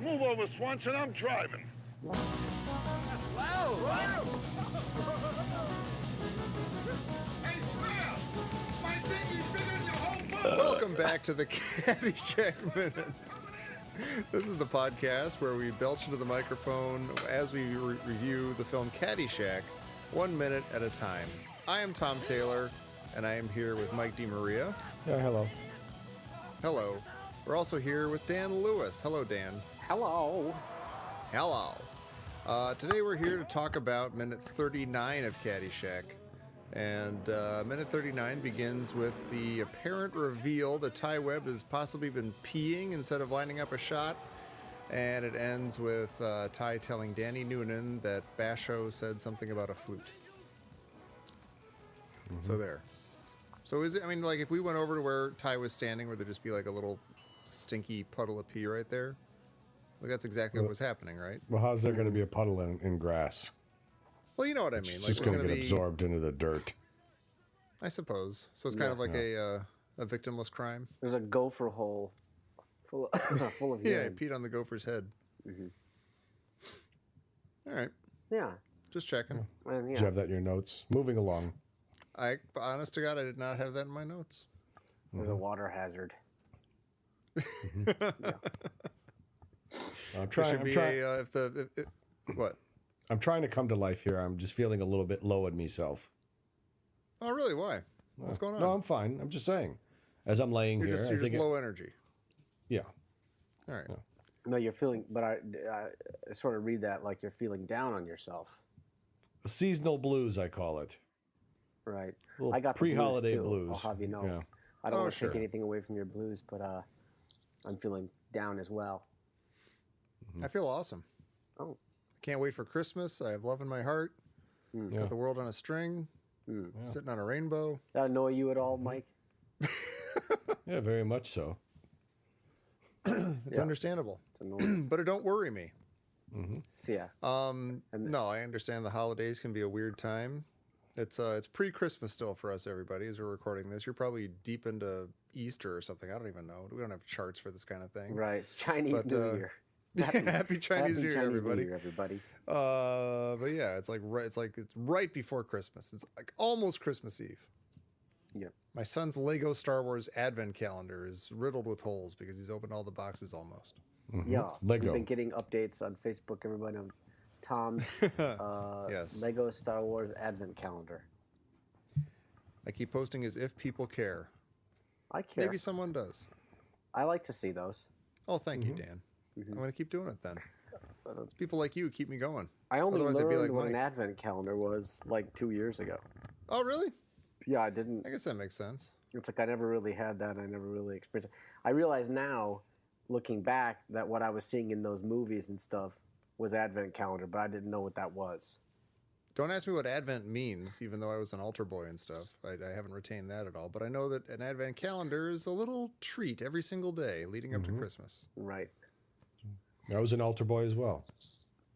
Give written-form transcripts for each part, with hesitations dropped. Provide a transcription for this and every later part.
Now move over, Swanson. I'm driving. Wow! Hey, Square! My dinghy's bigger than your whole boat! Welcome back to the Caddyshack Minute. This is the podcast where we belch into the microphone as we review the film Caddyshack, 1 minute at a time. I am Tom Taylor, and I am here with Mike DeMaria. Yeah, hello. Hello. We're also here with Dan Lewis. Hello, Dan. Hello. Hello. Today we're here to talk about minute 39 of Caddyshack. And minute 39 begins with the apparent reveal that Ty Webb has possibly been peeing instead of lining up a shot. And it ends with Ty telling Danny Noonan that Basho said something about a flute. Mm-hmm. So there. So is it, I mean, like if we went over to where Ty was standing, would there just be like a little stinky puddle of pee right there? Like that's exactly what was happening, right? Well, how's there going to be a puddle in grass? Well, you know what I mean. It's like just going to get absorbed into the dirt. I suppose. So it's kind of like a victimless crime. There's a gopher hole full of urine. Yeah, he peed on the gopher's head. Mm-hmm. All right. Yeah. Just checking. And, Did you have that in your notes? Moving along. Honest to God, I did not have that in my notes. There's a water hazard. Mm-hmm. Yeah. What? I'm trying to come to life here. I'm just feeling a little bit low in myself. Oh, really? Why? What's going on? No, I'm fine. I'm just saying. As I'm laying here, you're just low energy. Yeah. All right. Yeah. No, you're feeling, but I sort of read that like you're feeling down on yourself. Seasonal blues, I call it. Right. Little I got the pre-holiday blues, too. blues. I'll have you know. Yeah. I don't want to sure. take anything away from your blues, but I'm feeling down as well. I feel awesome. Oh. I can't wait for Christmas. I have love in my heart. Got the world on a string. Sitting on a rainbow. That annoy you at all, Mike? Yeah, very much so. It's understandable. It's annoying. But it don't worry me. Mm-hmm. So, yeah. No, I understand the holidays can be a weird time. It's pre-Christmas still for us, everybody, as we're recording this. You're probably deep into Easter or something. I don't even know. We don't have charts for this kind of thing. Right. It's Chinese New Year. Happy Chinese New Year, everybody. New Year, everybody. But yeah, it's right before Christmas. It's like almost Christmas Eve. Yep. My son's Lego Star Wars advent calendar is riddled with holes because he's opened all the boxes almost. Mm-hmm. Yeah. Lego. We've been getting updates on Facebook, everybody, on Tom's Yes. Lego Star Wars advent calendar. I keep posting as if people care. I care. Maybe someone does. I like to see those. Oh, thank you, Dan. I'm going to keep doing it then. It's people like you who keep me going. I only Otherwise, I'd learned be like what an Mike. advent calendar was like 2 years ago. Oh, really? Yeah, I didn't. I guess that makes sense. It's like I never really had that. I never really experienced it. I realize now, looking back, that what I was seeing in those movies and stuff was advent calendar, but I didn't know what that was. Don't ask me what Advent means, even though I was an altar boy and stuff. I haven't retained that at all. But I know that an Advent calendar is a little treat every single day leading up to Christmas. Right. I was an altar boy as well.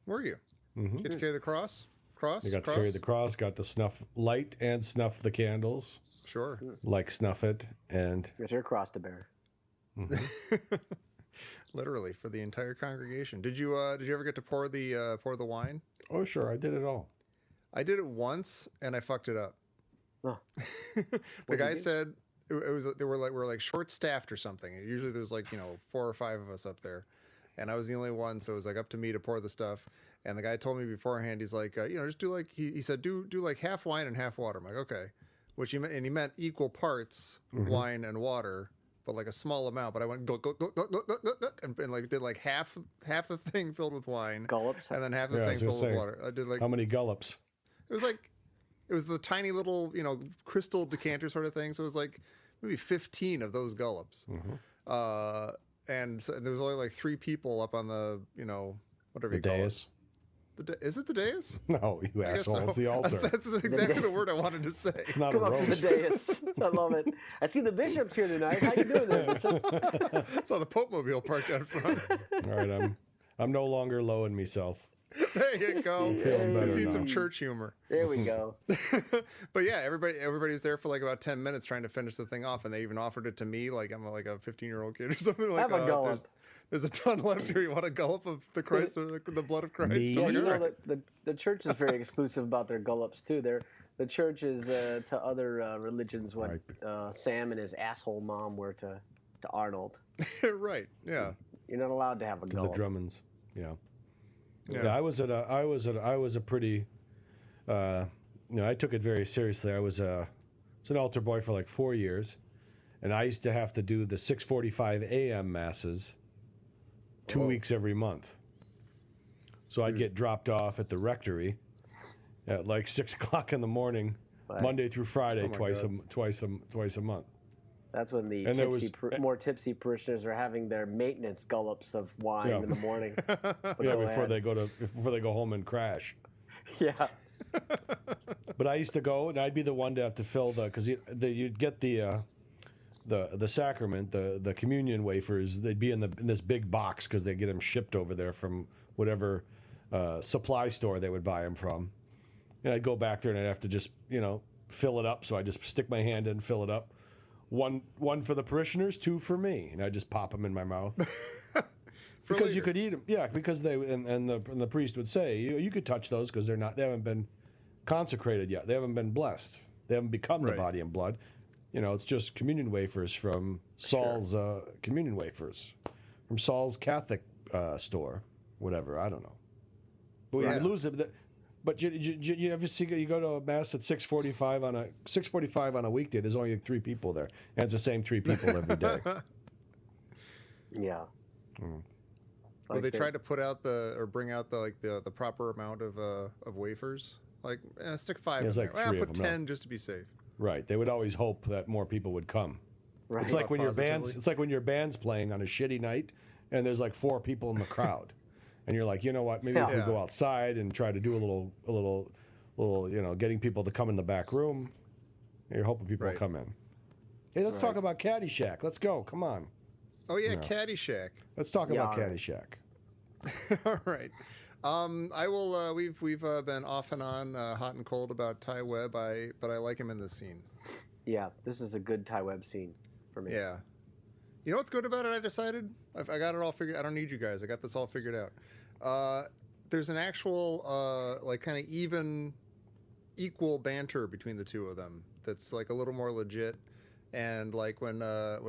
Were you? Did you get to carry the cross? You got to carry the cross, got to snuff light and snuff the candles. Sure. Like snuff it, and It's your cross to bear. Literally for the entire congregation. Did you ever get to pour the wine? oh sure, I did it all. I did it once and I fucked it up. Oh. The guy said we were like short staffed or something. Usually there's 4 or 5 of us up there, and I was the only one, so it was like up to me to pour the stuff. And the guy told me beforehand, he's like, just do like he said, do like half wine and half water. I'm like, okay, he meant equal parts wine and water, but like a small amount. But I went go, and like did like half the thing filled with wine, Gullops? and then half the thing filled with water. I did like how many gullops? It was the tiny little, crystal decanter sort of thing. So it was like maybe 15 of those gullops. And so there was only like 3 people up on the, whatever you call Dais? it. Is it the dais? No, you I guess asshole. so. That's the altar. That's exactly the word I wanted to say. It's not Come a up to the roast. dais. I love it. I see the bishop's here tonight. How you doing there, Bishop? Saw the Pope mobile parked out front. All right, I'm no longer low in myself. There you go. feeling better Just need now. some church humor. There we go. But yeah, everybody was there for like about 10 minutes trying to finish the thing off, and they even offered it to me like I'm like a 15-year-old kid or something. Like, Have a go. There's a ton left here. You want a gulp of the Christ, the blood of Christ? Me? Well, Oh, you you're know right. that the church is very exclusive about their gullops too. The church is to other religions what Sam and his asshole mom were to Arnold. Right. Yeah. You're not allowed to have a The gulp. Drummonds. Yeah. Yeah. Yeah. I was a pretty, I took it very seriously. I was an altar boy for like 4 years, and I used to have to do the 6:45 a.m. masses 2 weeks every month. So I'd get dropped off at the rectory at like 6 o'clock in the morning, Right. Monday through Friday, Oh my God. twice a month. That's when the And there was- more tipsy parishioners are having their maintenance gullops of wine Yeah. in the morning. But Yeah, go before ahead. they go home and crash. Yeah. But I used to go, and I'd be the one to have to fill because you'd get the sacrament, the communion wafers. They'd be in this big box because they get them shipped over there from whatever supply store they would buy them from. And I'd go back there and I'd have to just fill it up. So I just stick my hand in, fill it up. One for the parishioners, 2 for me, and I just pop them in my mouth. Because you later. could eat them, yeah. Because the priest would say you could touch those because they haven't been consecrated yet. They haven't been blessed. They haven't become the Right. body and blood. It's just communion wafers from Saul's communion wafers from Saul's Catholic store, whatever. I don't know. But we Yeah. lose it. But you ever see you go to a mass at 6:45 on a weekday? There's only 3 people there, and it's the same 3 people every day. Yeah. Well, they try to put out bring out the proper amount of wafers. Like, stick 5 Yeah, in it's there. like Well, 3 of put them, no. 10 just to be safe. Right. They would always hope that more people would come. Right. It's like when your Positively. band's it's like when your band's playing on a shitty night and there's like 4 people in the crowd. And you're like, you know what, maybe if we Yeah. go outside and try to do a little getting people to come in the back room. You're hoping people Right. will come in. Hey, let's talk about Caddyshack. Let's go. Come on. Oh yeah, Caddyshack. Let's talk Yeah, about all right. Caddyshack. All right. I will. We've been off and on, hot and cold about Ty Webb. But I like him in this scene. Yeah, this is a good Ty Webb scene for me. Yeah. You know what's good about it? I decided I got it all figured. I don't need you guys. I got this all figured out. There's an actual like kind of equal banter between the two of them. That's like a little more legit. And like when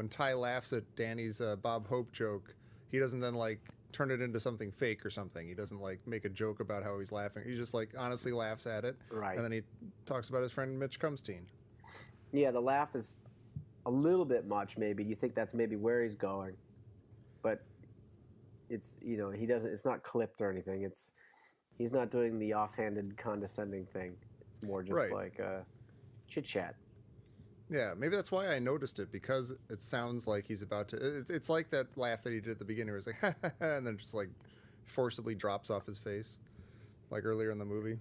Ty laughs at Danny's Bob Hope joke, he doesn't then like turn it into something fake or something. He doesn't like make a joke about how he's laughing. He just like honestly laughs at it. Right. And then he talks about his friend Mitch Cumstein. Yeah, the laugh is a little bit much. Maybe you think that's maybe where he's going, but it's he doesn't. It's not clipped or anything. He's not doing the offhanded condescending thing. It's more just Right. like chit chat. Yeah, maybe that's why I noticed it, because it sounds like he's about to. It's like that laugh that he did at the beginning, where it's like, ha, ha, ha, and then just like forcibly drops off his face, like earlier in the movie.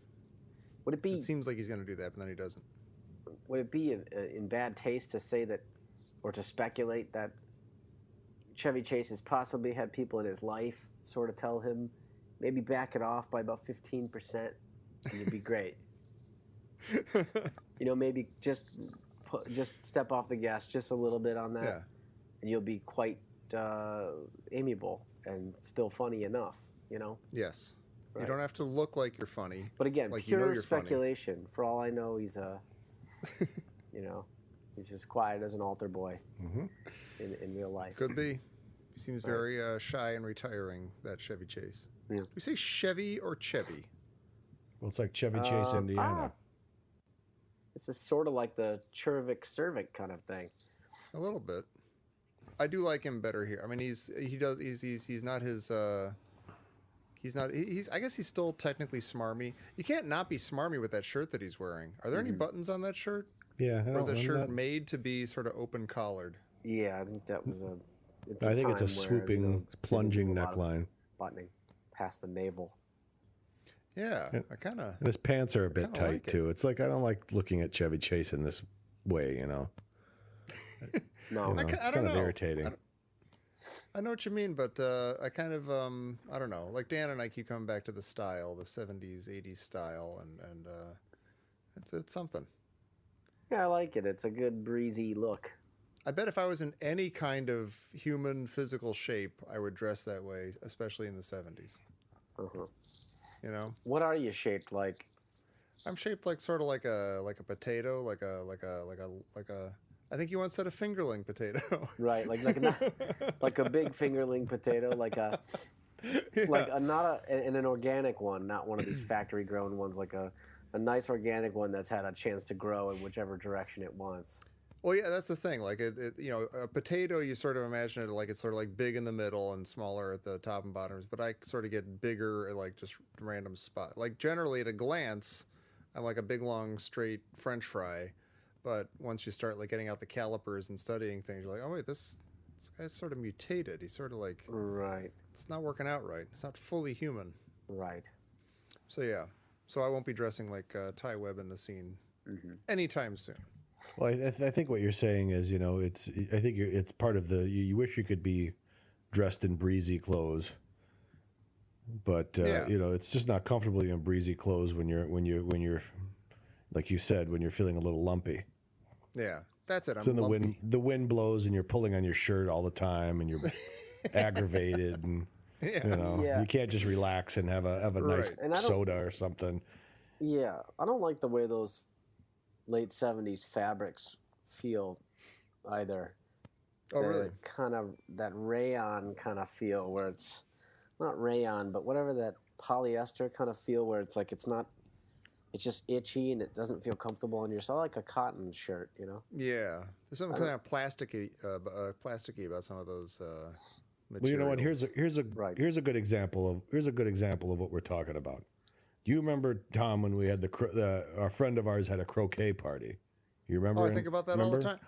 Would it be? It seems like he's going to do that, but then he doesn't. Would it be in bad taste to say that, or to speculate that Chevy Chase has possibly had people in his life sort of tell him, maybe back it off by about 15%, and it'd be great. Maybe just step off the gas just a little bit on that, Yeah. and you'll be quite amiable and still funny enough. Yes. Right. You don't have to look like you're funny. But again, Like, you know pure you're funny. speculation. For all I know, he's he's as quiet as an altar boy in real life. Could be. He seems very shy and retiring, that Chevy Chase. Yeah. Do we say Chevy or Chevy? Well, it's like Chevy Chase, Indiana. This is sort of like the Chervik-Cervik kind of thing. A little bit. I do like him better here. I mean, he's not his. I guess he's still technically smarmy. You can't not be smarmy with that shirt that he's wearing. Are there any buttons on that shirt? Yeah, Or is that shirt that, made to be sort of open collared? Yeah, I think that was a. I think it's a time where, swooping, plunging they didn't do a lot of neckline. buttoning past the navel. Yeah, I kind of. And his pants are a bit kinda tight like it. too. It's like I don't like looking at Chevy Chase in this way. No, I It's don't kind of know. irritating. I know what you mean, but I kind of I don't know. Like Dan and I keep coming back to the style, the 70s, 80s style, and it's something. yeah, I like it. It's a good breezy look. I bet if I was in any kind of human physical shape, I would dress that way, especially in the 70s. Uh-huh. You know? What are you shaped like? I'm shaped like sort of like a potato, like a I think you once said a fingerling potato. Right, like a big fingerling potato, like a and an organic one, not one of these factory grown ones, like a nice organic one that's had a chance to grow in whichever direction it wants. Well, yeah, that's the thing. Like, a potato, you sort of imagine it like it's sort of like big in the middle and smaller at the top and bottoms. But I sort of get bigger at like just random spot. Like generally at a glance, I'm like a big, long, straight French fry. But once you start like getting out the calipers and studying things, you're like, oh wait, this guy's sort of mutated. He's sort of like, right. It's not working out right. It's not fully human. Right. So yeah. So I won't be dressing like Ty Webb in the scene anytime soon. Well, I think what you're saying is, it's part of you wish you could be dressed in breezy clothes, but it's just not comfortable in breezy clothes when you're like you said, when you're feeling a little lumpy. Yeah, that's it. I'm so lumpy. the wind blows and you're pulling on your shirt all the time and you're aggravated and you can't just relax and have a nice soda or something. Yeah, I don't like the way those late 70s fabrics feel either. Oh, really? Kind of that rayon kind of feel where it's not rayon, but whatever that polyester kind of feel where it's like it's just itchy and it doesn't feel comfortable on yourself. I like a cotton shirt, you know? Yeah. There's something kind of plasticky about some of those materials. Well, you know what? Here's a good example of what we're talking about. Do you remember, Tom, when we had our friend of ours had a croquet party? You remember? Oh, I think about that all the time.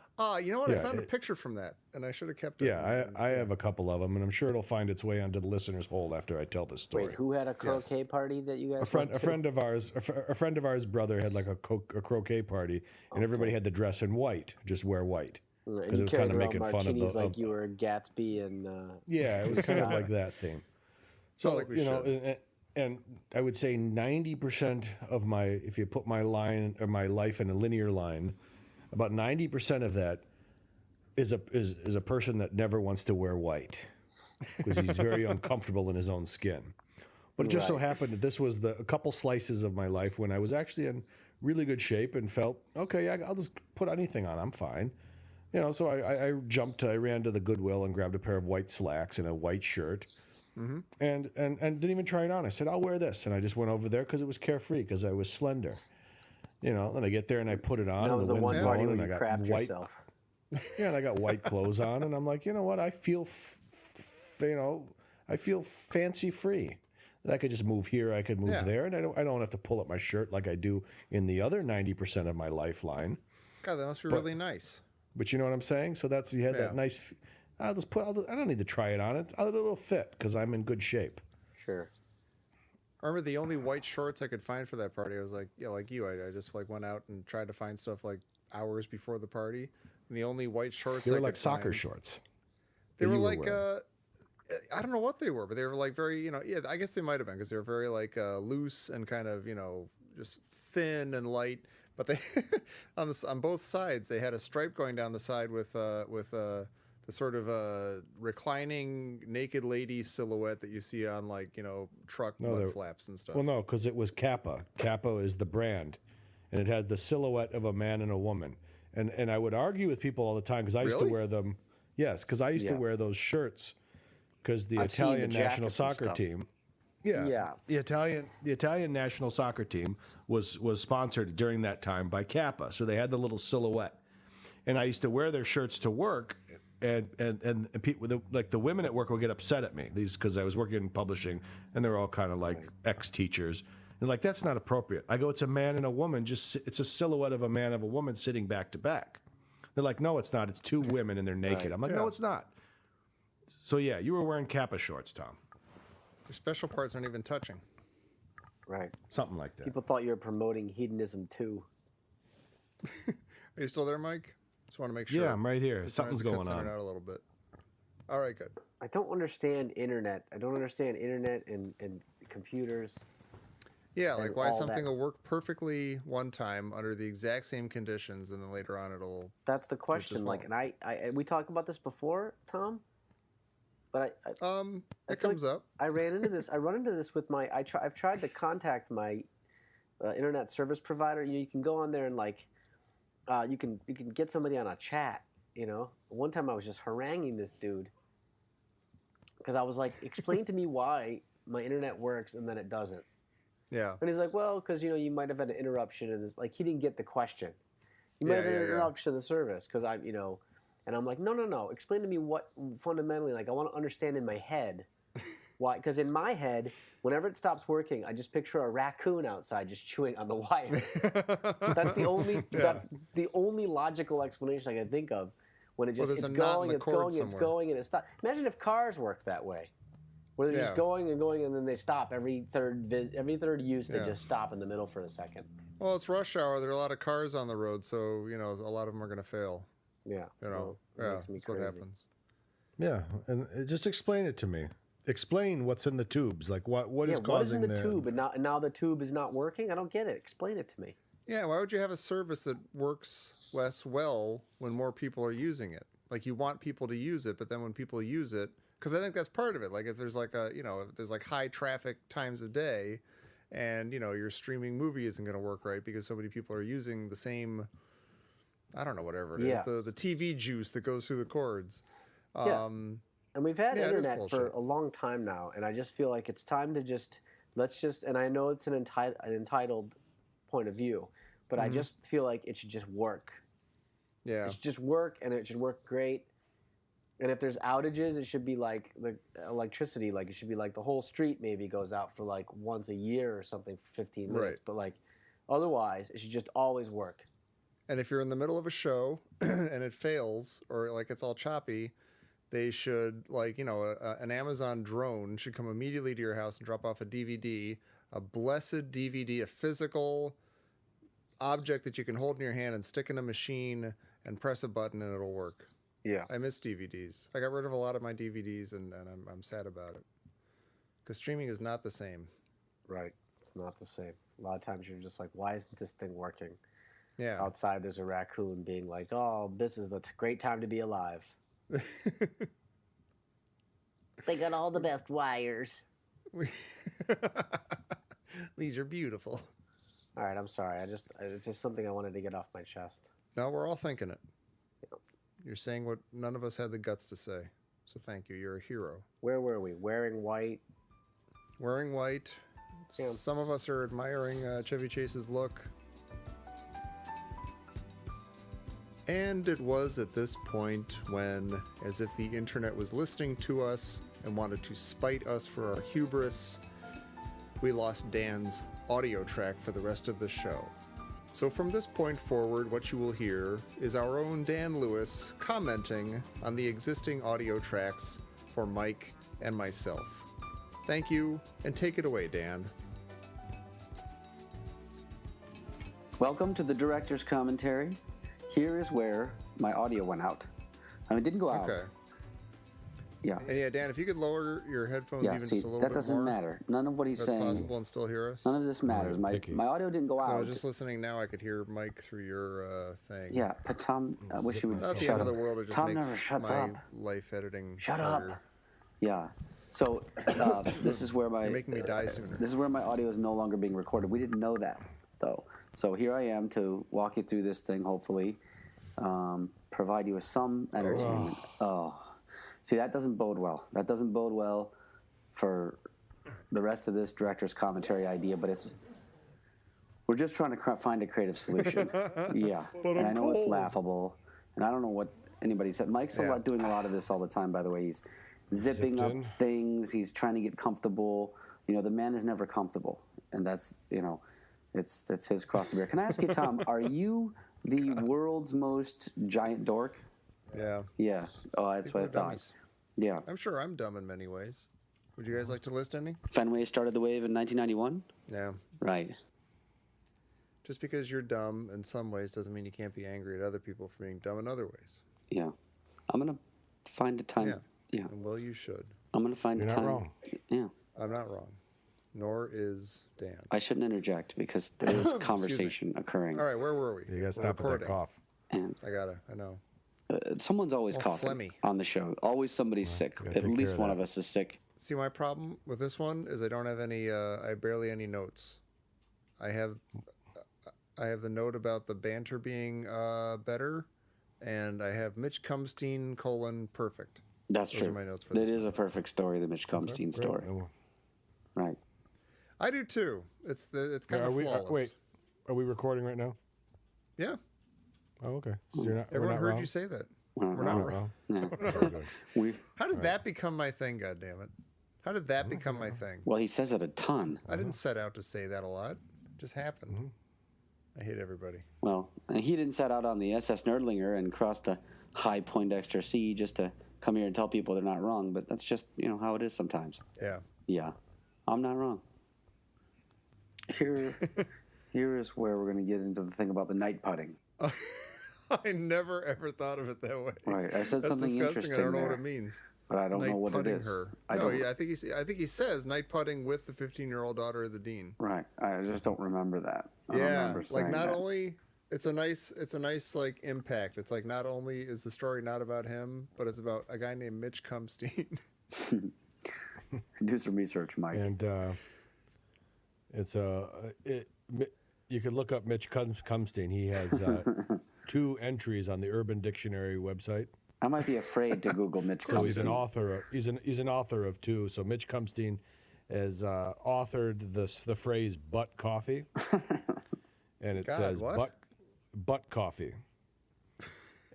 You know what? I found a picture from that, and I should have kept it. Yeah, I have a couple of them, and I'm sure it'll find its way onto the listener's hold after I tell this story. Wait, who had a croquet party that you guys a friend of ours' brother had like a croquet party, and everybody had to dress in white, just wear white. And you carried around martinis like you were Gatsby and... yeah, it was kind of like that theme. So, like and I would say 90% of if you put my life in a linear line, about 90% of that is a person that never wants to wear white because he's very uncomfortable in his own skin. But it just so happened that this was a couple slices of my life when I was actually in really good shape and felt, okay, I'll just put anything on. I'm fine. So I ran to the Goodwill and grabbed a pair of white slacks and a white shirt. Mm-hmm. And didn't even try it on. I said, I'll wear this. And I just went over there because it was carefree because I was slender. And I get there and I put it on. That was the one party where you crapped white, yourself. Yeah, and I got white clothes on. And I'm like, you know what? I feel, fancy free. And I could just move here. I could move there. And I don't have to pull up my shirt like I do in the other 90% of my lifeline. God, that must be really nice. But you know what I'm saying? So you had that nice... I don't need to try it on. It'll fit because I'm in good shape. Sure. I remember the only white shorts I could find for that party. I was like, like you, I just like went out and tried to find stuff like hours before the party. And the only white shorts they were like soccer shorts. They were like I don't know what they were, but they were like very I guess they might have been because they were very like loose and kind of just thin and light. But they on both sides they had a stripe going down the side with the sort of reclining naked lady silhouette that you see on truck mud flaps and stuff. Well, no, because it was Kappa. Kappa is the brand, and it had the silhouette of a man and a woman. And I would argue with people all the time because I used to wear them. Yes, because I used to wear those shirts because the Italian national soccer team. Yeah. The Italian national soccer team was sponsored during that time by Kappa, so they had the little silhouette, and I used to wear their shirts to work. And people, like the women at work would get upset at me because I was working in publishing and they're all kind of like ex-teachers and like that's not appropriate. I go, it's a man and a woman, it's a silhouette of a man and a woman sitting back to back. They're like, no, it's not. It's two women and they're naked. I'm like, no, it's not. So yeah, you were wearing Kappa shorts, Tom. Your special parts aren't even touching. Right. Something like that. People thought you were promoting hedonism too. Are you still there, Mike? Just want to make sure. Yeah, I'm right here. Something's going on. Out a little bit. All right, good. I don't understand internet. I don't understand internet and computers. Yeah, like and why all something that. will work perfectly one time under the exact same conditions, and then later on it'll. That's the question. Like, and I we talked about this before, Tom. But I It feel comes like up. I ran into this. I run into this with my. I've tried to contact my internet service provider. You can go on there and like, you can get somebody on a chat. One time I was just haranguing this dude because I was like, explain to me why my internet works and then it doesn't. Yeah. And he's like, well, because you might have had an interruption in this. Like he didn't get the question. You might have had an interruption in the service because and I'm like, no. Explain to me what fundamentally, like I want to understand in my head why. Because in my head, whenever it stops working, I just picture a raccoon outside just chewing on the wire. That's the only logical explanation I can think of. When it just it's going, and it stops. Imagine if cars worked that way, where they're just going and going, and then they stop every third use. They just stop in the middle for a second. Well, it's rush hour. There are a lot of cars on the road, so a lot of them are going to fail. Yeah, that's makes me what crazy. happens. Yeah, and just explain it to me. Explain what's in the tubes. Like what is causing what is in the tube? And now the tube is not working. I don't get it. Explain it to me. Yeah, why would you have a service that works less well when more people are using it? Like you want people to use it, but then when people use it, because I think that's part of it. Like if there's like if there's like high traffic times of day, and your streaming movie isn't going to work right because so many people are using the same, I don't know, whatever it is, the TV juice that goes through the cords. And we've had internet for a long time now, and I just feel like it's time to and I know it's an entitled point of view, but I just feel like it should just work. Yeah. It should just work, and it should work great. And if there's outages, it should be like the electricity. Like it should be like the whole street maybe goes out for like once a year or something for 15 minutes. Right. But like otherwise, it should just always work. And if you're in the middle of a show and it fails or like it's all choppy, they should an Amazon drone should come immediately to your house and drop off a DVD, a blessed DVD, a physical object that you can hold in your hand and stick in a machine and press a button and it'll work. Yeah. I miss DVDs. I got rid of a lot of my DVDs and I'm sad about it. Because streaming is not the same. Right. It's not the same. A lot of times you're just like, why isn't this thing working? Yeah. Outside there's a raccoon being like, oh, this is the great time to be alive. They got all the best wires. These are beautiful. All right, I'm sorry. It's just something I wanted to get off my chest. No, we're all thinking it. Yep. You're saying what none of us had the guts to say. So thank you. You're a hero. Where were we? Wearing white. Wearing white. Yeah. Some of us are admiring Chevy Chase's look. And it was at this point when, as if the internet was listening to us and wanted to spite us for our hubris, we lost Dan's audio track for the rest of the show. So from this point forward, what you will hear is our own Dan Lewis commenting on the existing audio tracks for Mike and myself. Thank you, and take it away, Dan. Welcome to the director's commentary. Here is where my audio went out. It didn't go out. Okay. Yeah. And yeah, Dan, if you could lower your headphones even just a little bit more. That doesn't matter. None of what he's saying. That's possible and still hear us? None of this matters. My audio didn't go out. So I was just listening now. I could hear Mike through your thing. Yeah, but Tom, I wish you would shut up. It's not the end of the world. It just Tom makes never shuts my up. life editing Shut harder. up. Yeah. So this is where You're making me die sooner. This is where my audio is no longer being recorded. We didn't know that, though. So here I am to walk you through this thing, hopefully. Provide you with some entertainment. See, that doesn't bode well. That doesn't bode well for the rest of this director's commentary idea, but we're just trying to find a creative solution. Yeah. But and I know it's laughable, and I don't know what anybody said. Mike's doing a lot of this all the time, by the way. He's zipping up things. He's trying to get comfortable. The man is never comfortable, and that's, it's his cross to bear. Can I ask you, Tom, are you the world's most giant dork? Yeah. Yeah. Oh, that's what I thought. Dummies. Yeah. I'm sure I'm dumb in many ways. Would you guys like to list any? Fenway started the wave in 1991? Yeah. Right. Just because you're dumb in some ways doesn't mean you can't be angry at other people for being dumb in other ways. Yeah. I'm going to find a time. Yeah. Yeah. And well, you should. I'm going to find a time. You're not wrong. Yeah. I'm not wrong. Nor is Dan. I shouldn't interject because there is conversation occurring. All right, where were we? You guys We're stop with that cough. And I know. someone's always coughing phlegmy. on the show. Always somebody's sick. gotta At take least care of one that. of us is sick. See, my problem with this one is I don't have any. I have barely any notes. I have the note about the banter being better, and I have Mitch Cumstein : perfect. That's Those are true. my notes for It this is a perfect story, the Mitch Cumstein story. Right. I do too. It's kind of flawless. Wait, are we recording right now? Yeah. Oh, okay. So you're not, Everyone we're not heard wrong? you say that. We're We're not wrong. Yeah. Very good. How did that become my thing? God damn it! How did that become my thing? Well, he says it a ton. I didn't set out to say that a lot. It just happened. I hate everybody. Well, he didn't set out on the SS Nerdlinger and cross the high Poindexter Sea just to come here and tell people they're not wrong, but that's just, how it is sometimes. Yeah. Yeah. I'm not wrong. Here is where we're going to get into the thing about the night putting. I never ever thought of it that way. Right. I said That's something disgusting. interesting I don't know there, what it means. but I don't Night know what it putting is. her. I No, don't. yeah, I think he says night putting with the 15-year-old daughter of the dean. Right. I just don't remember that. I don't Yeah, remember like saying not that. only it's a nice like impact. It's like not only is the story not about him, but it's about a guy named Mitch Cumstein. Do some research, Mike. And you could look up Mitch Cumstein. He has 2 entries on the Urban Dictionary website. I might be afraid to Google Mitch So he's an Cumstein. author. He's an author of 2. So Mitch Cumstein has authored the phrase "butt coffee," and it God, says what? butt coffee,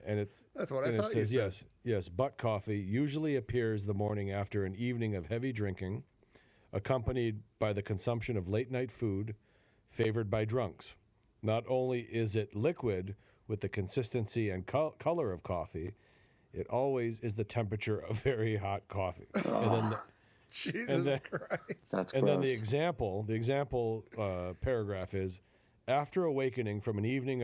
and it's That's what I and thought it says you said. yes, butt coffee usually appears the morning after an evening of heavy drinking, accompanied by the consumption of late night food, favored by drunks. Not only is it liquid with the consistency and color of coffee, it always is the temperature of very hot coffee. Jesus Christ. That's And gross. then the example paragraph is, after awakening of an evening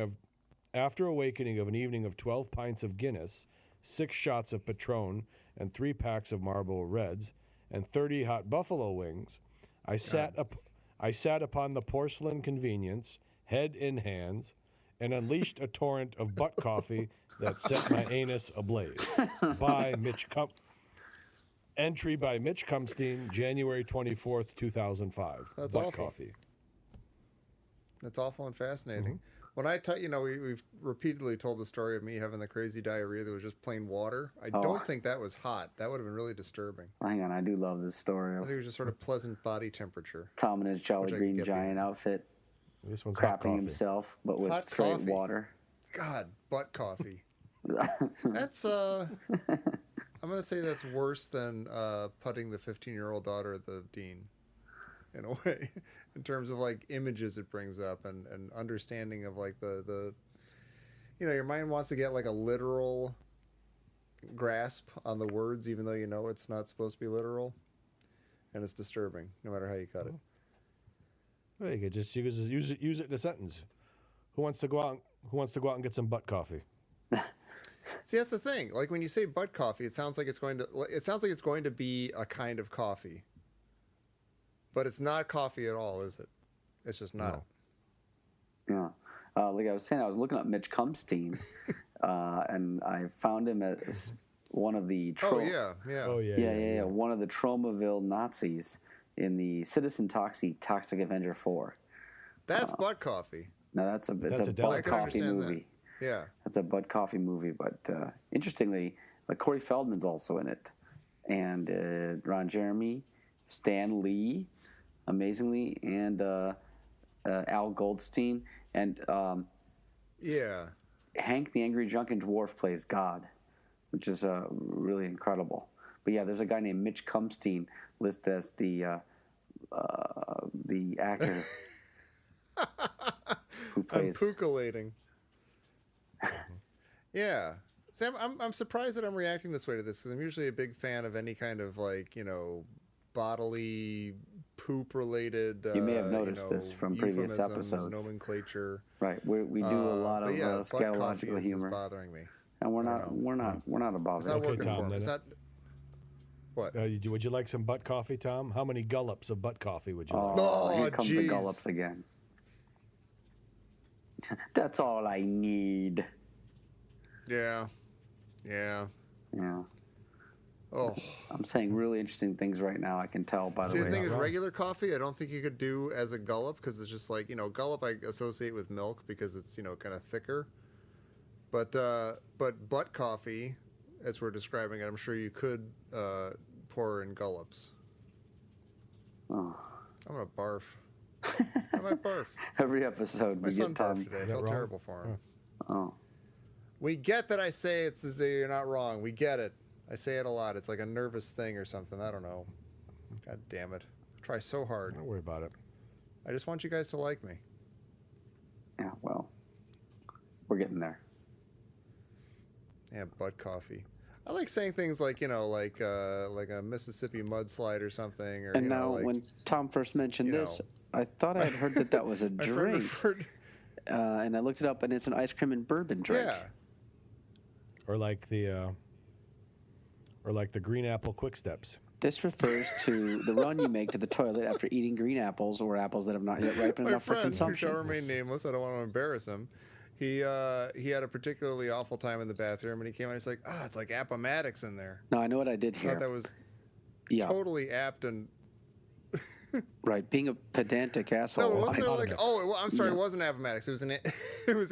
of 12 pints of Guinness, 6 shots of Patron, and 3 packs of Marlboro Reds, and 30 hot buffalo wings, I sat upon the porcelain convenience, head in hands, and unleashed a torrent of butt coffee that set my anus ablaze. By Entry by Mitch Cumstein, January 24th, 2005. That's butt awful. coffee. That's awful and fascinating. Mm-hmm. When I tell we've repeatedly told the story of me having the crazy diarrhea that was just plain water. I don't think that was hot. That would have been really disturbing. Hang on, I do love this story I of think it was just sort of pleasant body temperature. Tom in his Jolly Which I Green can get Giant behind. outfit, This one's hot crapping coffee. himself, but with Hot straight coffee. water. God, butt coffee. That's I'm gonna say that's worse than putting the 15-year-old daughter of the dean, in a way, in terms of like images it brings up and understanding of like the your mind wants to get like a literal grasp on the words, even though it's not supposed to be literal, and it's disturbing no matter how you cut it. Well, you could just use it in a sentence. Who wants to go out and get some butt coffee? See, that's the thing. Like when you say butt coffee, it sounds like it's going to be a kind of coffee. But it's not coffee at all, is it? It's just not. Yeah. Like I was saying, I was looking up Mitch Cumstein, and I found him as one of the Oh yeah. yeah, one of the Tromaville Nazis in the Citizen Toxic Avenger 4. That's butt coffee. Now that's a That's a butt delicacy. I can coffee understand movie. that. Yeah. That's a Bud Coffee movie, but interestingly, Corey Feldman's also in it, and Ron Jeremy, Stan Lee, amazingly, and Al Goldstein, and Yeah. Hank the Angry Drunken Dwarf plays God, which is really incredible. But yeah, there's a guy named Mitch Cumstein listed as the actor who I'm plays. puculating. Yeah. Sam, I'm surprised that I'm reacting this way to this because I'm usually a big fan of any kind of bodily poop related. You may have noticed this from previous episodes. Nomenclature. Right, we do a lot But of yeah, butt coffee scatological is humor, bothering me. and we're I not don't know. a It's not bother. working Tom, for me. then. It's not. What? Would you like some butt coffee, Tom? How many gullops of butt coffee would you like? Oh, Oh, here comes the jeez. gullops again. That's all I need. Yeah. Yeah. Oh. I'm saying really interesting things right now. I can tell by the See, way. the thing is, regular coffee, I don't think you could do as a gullup because it's just like, gullup I associate with milk because it's, kind of thicker. But butt coffee, as we're describing it, I'm sure you could pour in gullops. Oh. I'm gonna barf. I might barf. Every episode My we son get Tom. barfed today. I felt terrible for him. Oh. We get that I say it's as though you're not wrong. We get it. I say it a lot. It's like a nervous thing or something. I don't know. God damn it. I try so hard. Don't worry about it. I just want you guys to like me. Yeah, well, we're getting there. Yeah, butt coffee. I like saying things like, like a Mississippi mudslide or something. Or, And now, when Tom first mentioned this, I thought I had heard that was a my friend drink. referred. And I looked it up, and it's an ice cream and bourbon drink. Yeah. Or like the green apple quick steps. This refers to the run you make to the toilet after eating green apples or apples that have not yet ripened My enough for friend, who consumption. shall remain nameless, I don't want to embarrass him. He had a particularly awful time in the bathroom, and he came out. He's like, it's like Appomattox in there. No, I know what I did I here. thought that was totally apt and. Right, being a pedantic asshole. No, wasn't there thought like? of it. I'm sorry, it wasn't Appomattox. It was it was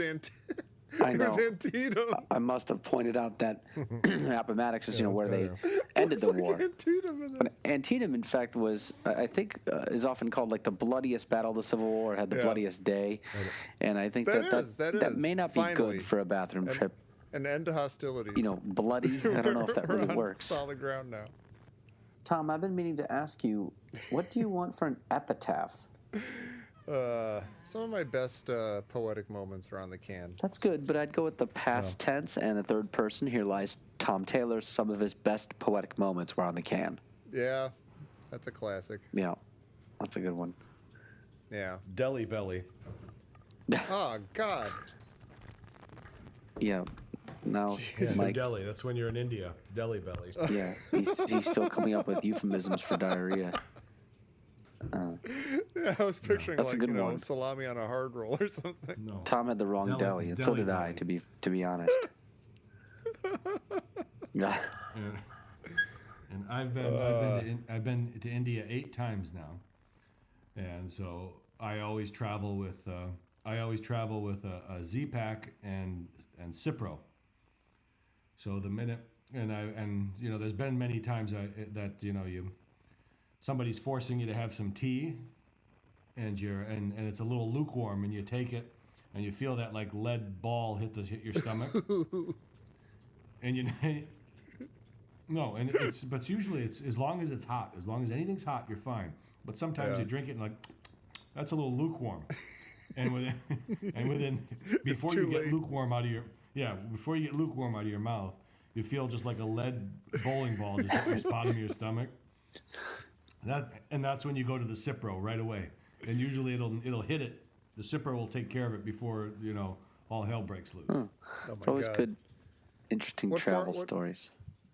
I It know. was Antietam. I must have pointed out that Appomattox is, where they better. ended the It's like war. Antietam in there. But Antietam, in fact, was, I think, is often called like the bloodiest battle of the Civil War, had the Yeah. bloodiest day. And I think That that is, may not be finally. good for a bathroom trip. An end to hostilities. Bloody. I don't know if that We're really on works. solid ground now. Tom, I've been meaning to ask you, what do you want for an epitaph? Some of my best poetic moments are on the can. That's good, but I'd go with the past tense and the third person. Here lies Tom Taylor. Some of his best poetic moments were on the can. Yeah, that's a classic. Yeah, that's a good one. Yeah. Deli belly. Oh God. Yeah. Now, Yeah, Mike. deli. That's when you're in India. Deli belly. Yeah, he's still coming up with euphemisms for diarrhea. Yeah, I was picturing That's a like good one. salami on a hard roll or something. No. Tom had the wrong Deli- deli, and so deli did I. belly. To be honest. Yeah. And I've been to India 8 times now, and so I always travel with a Z-Pack and Cipro. So the minute and there's been many times that somebody's forcing you to have some tea, and it's a little lukewarm, and you take it, and you feel that like lead ball hit your stomach, and no, and but usually it's as long as it's hot, as long as anything's hot, you're fine. But sometimes you drink it and like that's a little lukewarm, and within before you get lukewarm out of your mouth, you feel just like a lead bowling ball just hit the bottom of your stomach. That's when you go to the Cipro right away, and usually it'll hit it. The Cipro will take care of it before all hell breaks loose. Oh It's always God. good, interesting travel stories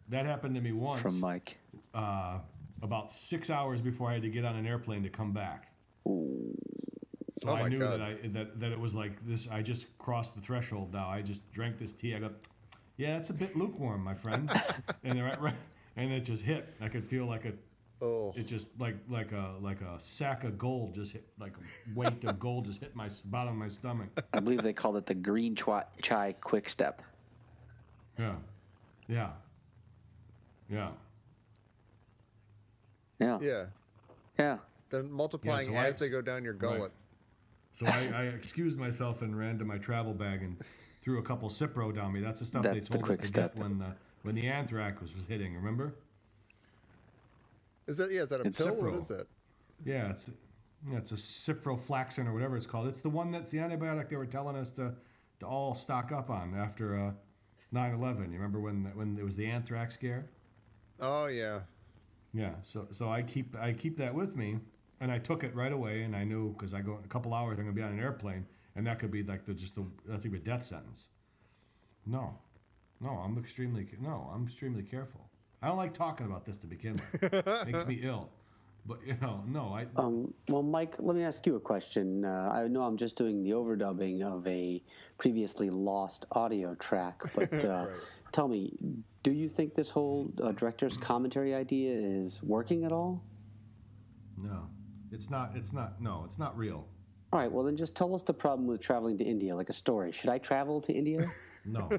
That happened to me once. from Mike. About 6 hours before I had to get on an airplane to come back. Ooh. So Oh I my knew God. that it was like this. I just crossed the threshold. Now I just drank this tea. I go, yeah, it's a bit lukewarm, my friend. And and it just hit. I could feel like it just like a sack of gold just hit, like a weight of gold just hit my bottom of my stomach. I believe they called it the green chai quick step. Yeah. Yeah. Yeah. Then multiplying Yeah, so as they go down your gullet. So I excused myself and ran to my travel bag and threw a couple Cipro down me. That's the stuff That's the they told us quick to step. get when the anthrax was hitting. Remember? Is that a It's pill? Cipro. What is that? Yeah, it's a ciprofloxacin or whatever it's called. It's the one that's the antibiotic they were telling us to all stock up on after 9/11. You remember when it was the anthrax scare? Oh yeah. Yeah. So I keep that with me, and I took it right away, and I knew because I go in a couple hours I'm gonna be on an airplane, and that could be like I think a death sentence. No, I'm extremely careful. I don't like talking about this to begin with. Makes me ill. But, no, I... Well, Mike, let me ask you a question. I know I'm just doing the overdubbing of a previously lost audio track, but Right. tell me, do you think this whole director's commentary idea is working at all? No. It's not real. All right, well then just tell us the problem with traveling to India, like a story. Should I travel to India? No.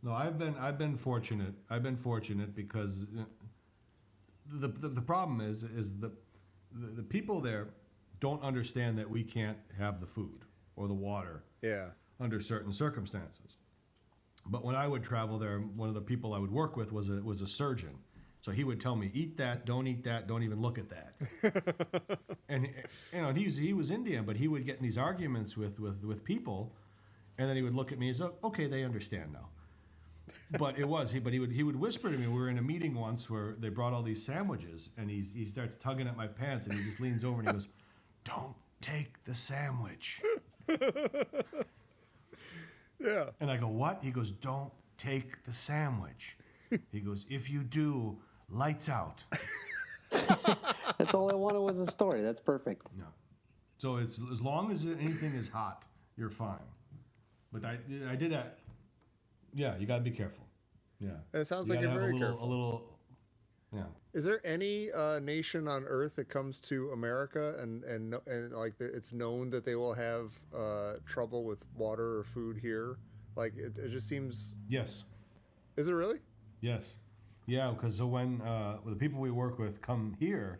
No, I've been fortunate. I've been fortunate because the problem is the people there don't understand that we can't have the food or the water under certain circumstances. But when I would travel there, one of the people I would work with was a surgeon. So he would tell me, eat that, don't even look at that. And he was Indian, but he would get in these arguments with people, and then he would look at me and say, okay, they understand now. But he would whisper to me. We were in a meeting once where they brought all these sandwiches, and he starts tugging at my pants, and he just leans over and he goes, "Don't take the sandwich." Yeah. And I go, "What?" He goes, "Don't take the sandwich." He goes, "If you do, lights out." That's all I wanted was a story. That's perfect. No. So it's as long as anything is hot, you're fine. But I did that. Yeah, you got to be careful. Yeah. It sounds like you're very careful. A little. Yeah. Is there any nation on Earth that comes to America and like it's known that they will have trouble with water or food here? Like it just seems. Yes. Is it really? Yes. Yeah, because when the people we work with come here,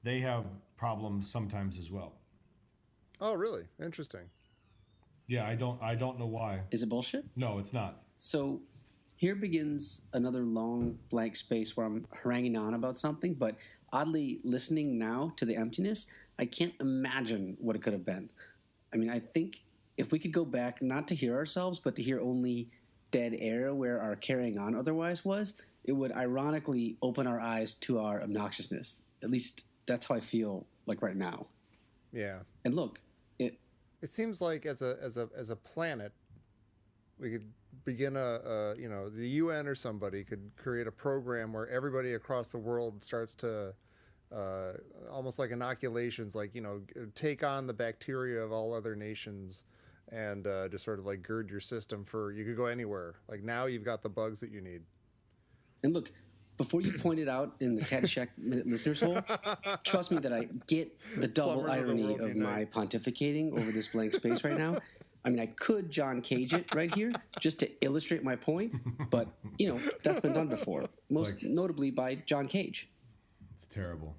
they have problems sometimes as well. Oh, really? Interesting. Yeah, I don't know why. Is it bullshit? No, it's not. So here begins another long blank space where I'm haranguing on about something, but oddly listening now to the emptiness, I can't imagine what it could have been. I mean, I think if we could go back, not to hear ourselves, but to hear only dead air where our carrying on otherwise was, it would ironically open our eyes to our obnoxiousness. At least that's how I feel like right now. Yeah. And look, it seems like as a planet, we could begin the UN or somebody could create a program where everybody across the world starts to almost like inoculations, like, take on the bacteria of all other nations and just sort of like gird your system for, you could go anywhere. Like now you've got the bugs that you need. And look, before you pointed out in the Caddyshack Minute Listener's Hole, trust me that I get the double Plumbers of the irony world of unite. my pontificating over this blank space right now. I mean, I could John Cage it right here just to illustrate my point, but, that's been done before, most notably by John Cage. It's terrible.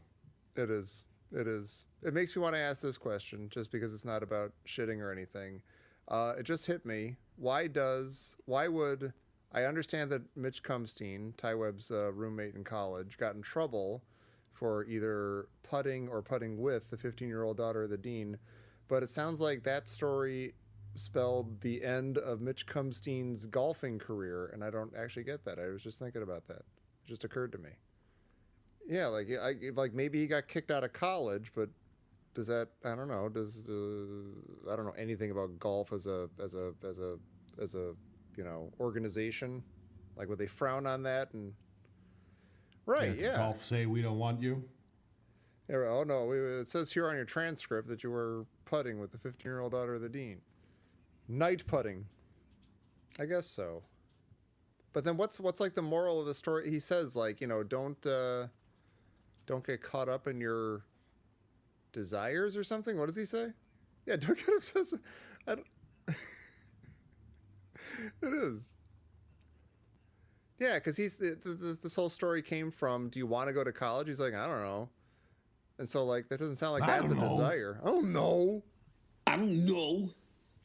It is. It makes me want to ask this question, just because it's not about shitting or anything. It just hit me. Why would... I understand that Mitch Cumstein, Ty Webb's roommate in college, got in trouble for either putting or putting with the 15-year-old daughter of the dean, but it sounds like that story spelled the end of Mitch Cumstein's golfing career, and I don't actually get that. I was just thinking about that. It just occurred to me. Yeah, like maybe he got kicked out of college, but does that, I don't know, I don't know anything about golf as a organization. Like, would they frown on that? And right, yeah. Golf say we don't want you. Yeah, oh no, it says here on your transcript that you were putting with the 15-year-old daughter of the dean. Night putting. I guess so. But then what's like the moral of the story? He says, like, don't get caught up in your desires or something. What does he say? Yeah, don't get obsessed. I don't. It is. Yeah, because this whole story came from, do you want to go to college? He's like, I don't know. And so, like, that doesn't sound like that's a desire. Oh, no. I don't know.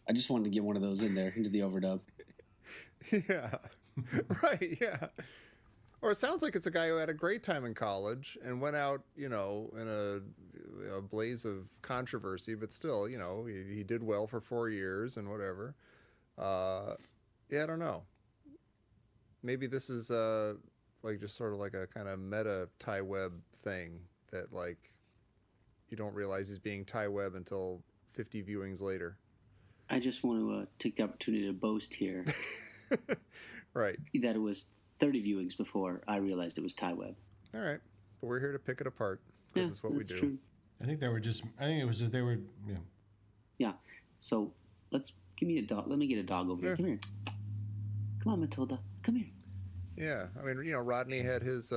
I just wanted to get one of those in there into the overdub. Yeah. Right, yeah. Or it sounds like it's a guy who had a great time in college and went out, in a blaze of controversy, but still, he did well for 4 years and whatever. Yeah, I don't know. Maybe this is like just sort of like a kind of meta Ty Webb thing that, like, you don't realize he's being Ty Webb until 50 viewings later. I just want to take the opportunity to boast here. Right. That it was 30 viewings before I realized it was Ty Webb. All right, but we're here to pick it apart because it's what we do. True. I think it was just they were. Yeah. Yeah. So give me a dog. Let me get a dog over here. Come here. Come on, Matilda. Come here. Yeah, I mean, Rodney had his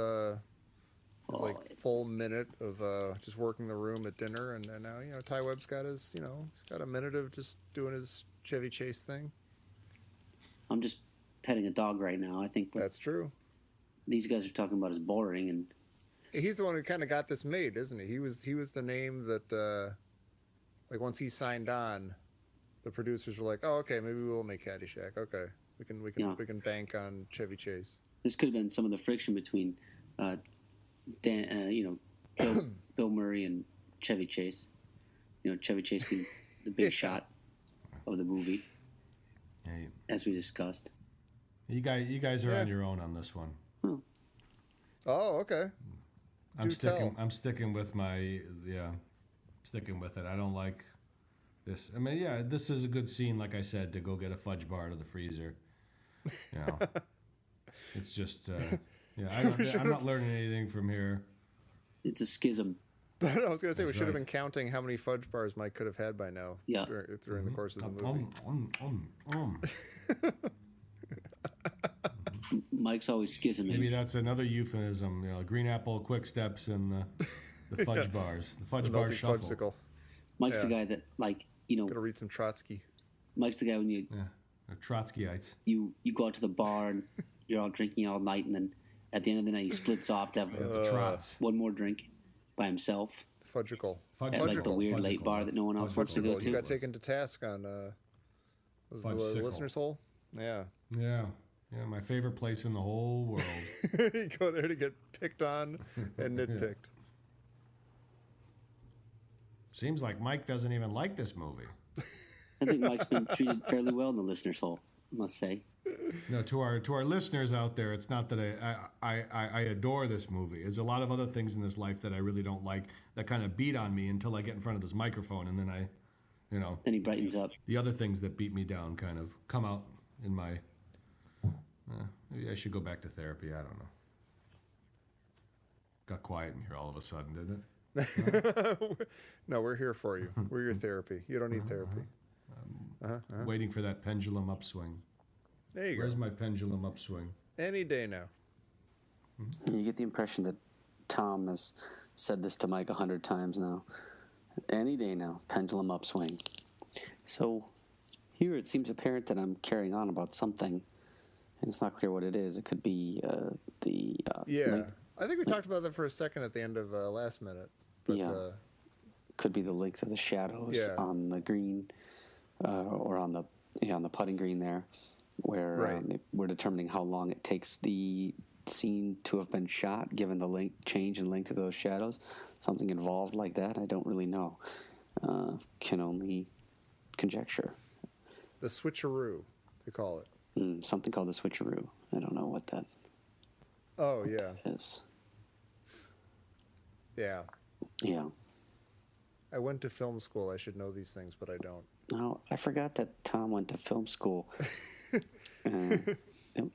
like full minute of just working the room at dinner, and now Ty Webb's got his he's got a minute of just doing his Chevy Chase thing. I'm just petting a dog right now. I think that's true. These guys are talking about is boring, and he's the one who kind of got this made, isn't he? He was the name that like once he signed on, the producers were like, oh, okay, maybe we'll make Caddyshack. Okay, we can bank on Chevy Chase. This could have been some of the friction between Bill Murray and Chevy Chase. Chevy Chase being the big shot of the movie, as we discussed. You guys are on your own on this one. Oh, okay. I'm sticking with sticking with it. I don't like this. I mean, this is a good scene, like I said, to go get a fudge bar out of the freezer. It's just, I'm not learning anything from here. It's a schism. I was going to say, we should have been counting how many fudge bars Mike could have had by now during the course of the movie. Mike's always schisming. Maybe that's another euphemism. Green apple, quick steps, and the fudge bars. The fudge bar shuffle. Fudgesicle. Mike's the guy that, Gotta read some Trotsky. Mike's the guy when you... Yeah, Trotskyites. You go out to the bar and you're all drinking all night, and then at the end of the night he splits off to have one more drink by himself. Fudgicle. At like the weird late bar that no one else wants to go to. You got taken to task on was the listener's hole? Yeah. Yeah. Yeah, my favorite place in the whole world. You go there to get picked on and nitpicked. Seems like Mike doesn't even like this movie. I think Mike's been treated fairly well in the listener's hole, I must say. No, to our listeners out there, it's not that I adore this movie. There's a lot of other things in this life that I really don't like that kind of beat on me until I get in front of this microphone, and then Then he brightens up. The other things that beat me down kind of come out in my... maybe I should go back to therapy. I don't know. Got quiet in here all of a sudden, didn't it? No, we're here for you. We're your therapy. You don't need therapy. Waiting for that pendulum upswing. There you Where's go. my pendulum upswing? Any day now. You get the impression that Tom has said this to Mike 100 times now. Any day now, pendulum upswing. So here it seems apparent that I'm carrying on about something, and it's not clear what it is. It could be length. I think we talked about that for a second at the end of last minute. But, could be the length of the shadows on the green, or on the putting green there, where we're determining how long it takes the scene to have been shot, given the change in length of those shadows. Something involved like that, I don't really know. Can only conjecture. The switcheroo, they call it. Something called the switcheroo. I don't know what that is. Yeah. Yeah. I went to film school. I should know these things, but I don't. No, I forgot that Tom went to film school.